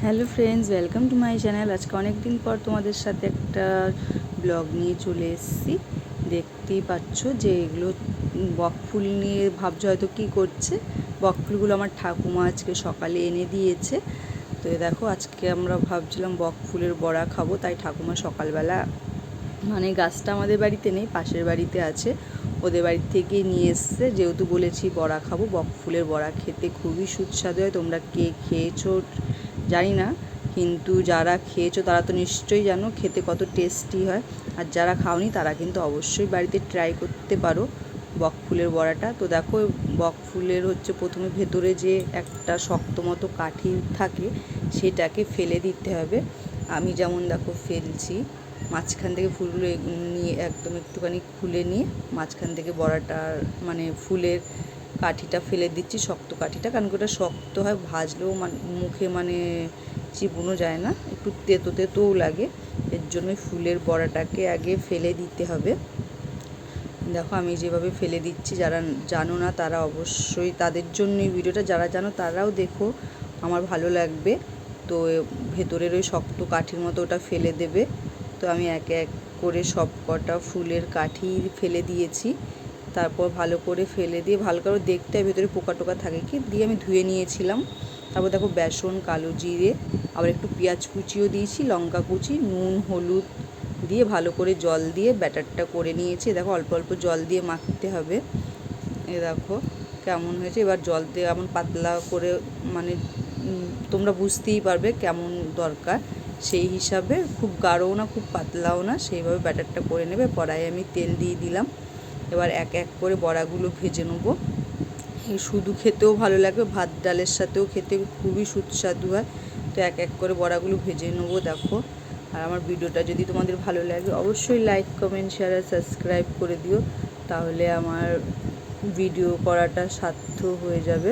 Hello friends, welcome to my channel. আজকে অনেক দিন পর তোমাদের সাথে একটা ব্লগ নিয়ে চলে এসেছি। দেখতেই পাচ্ছ যে এগুলো বকফুল নিয়ে ভাবছো হয়তো কী করছে। বকফুলগুলো আমার ঠাকুমা আজকে সকালে এনে দিয়েছে। তো দেখো, আজকে আমরা ভাবছিলাম বকফুলের বড়া খাবো, তাই ঠাকুমা সকালবেলা মানে গাছটা আমাদের বাড়িতে নেই, পাশের বাড়িতে আছে, ওদের বাড়ি থেকে নিয়ে এসছে। যেহেতু বলেছি বড়া খাবো, বকফুলের বড়া খেতে খুবই সুস্বাদু হয়। তোমরা কে খেয়েছো জানি না, কিন্তু যারা খেয়েছো তারা তো নিশ্চয়ই জানো খেতে কত টেস্টি হয়। আর যারা খাওনি তারা কিন্তু অবশ্যই বাড়িতে ট্রাই করতে পারো বকফুলের বড়াটা। তো দেখো, বকফুলের হচ্ছে প্রথমে ভেতরে যে একটা শক্ত মতো কাঠি থাকে সেটাকে ফেলে দিতে হবে। আমি যেমন দেখো ফেলছি, মাঝখান থেকে ফুলগুলো নিয়ে একদম একটুখানি খুলে নিয়ে মাঝখান থেকে বড়াটার মানে ফুলের কাঠিটা ফেলে দিচ্ছি, শক্ত কাঠিটা, কারণ ওটা শক্ত হয়, ভাজলেও মুখে মানে চিবোনো যায় না, একটু তেতো তেতোও লাগে। এর জন্যই ফুলের বড়াটাকে আগে ফেলে দিতে হবে। দেখো আমি যেভাবে ফেলে দিচ্ছি, যারা জানো না তারা অবশ্যই, তাদের জন্যই ভিডিওটা, যারা জানো তারাও দেখো, আমার ভালো লাগবে। তো ভেতরের ওই শক্ত কাঠির মতো ওটা ফেলে দেবে। তো আমি এক এক করে সব কটা ফুলের কাঠি ফেলে দিয়েছি। তারপর ভালো করে ফেলে দিয়ে ভালো করে দেখতে হয় ভেতরে পোকা টোকা থাকে কি, দিয়ে আমি ধুয়ে নিয়েছিলাম। তারপর দেখো বেসন, কালো জিরে, আবার একটু পেঁয়াজ কুচিও দিয়েছি, লঙ্কা কুচি, নুন, হলুদ দিয়ে ভালো করে জল দিয়ে ব্যাটারটা করে নিয়েছি। দেখো অল্প অল্প জল দিয়ে মাখতে হবে। এ দেখো কেমন হয়েছে। এবার জল দিয়ে এমন পাতলা করে মানে তোমরা বুঝতেই পারবে কেমন দরকার, সেই হিসাবে খুব গাঢ়ও না খুব পাতলাও না, সেইভাবে ব্যাটারটা করে নেবে। কড়াইয়ে আমি তেল দিয়ে দিলাম। এবার এক এক করে বড়াগুলো ভেজে নেবো। শুধু খেতেও ভালো লাগবে, ভাত ডালের সাথেও খেতে খুবই সুস্বাদু হয়। তো এক এক করে বড়াগুলো ভেজে নেবো। দেখো, আর আমার ভিডিওটা যদি তোমাদের ভালো লাগে অবশ্যই লাইক, কমেন্ট, শেয়ার আর সাবস্ক্রাইব করে দিও, তাহলে আমার ভিডিও করাটা সার্থক হয়ে যাবে।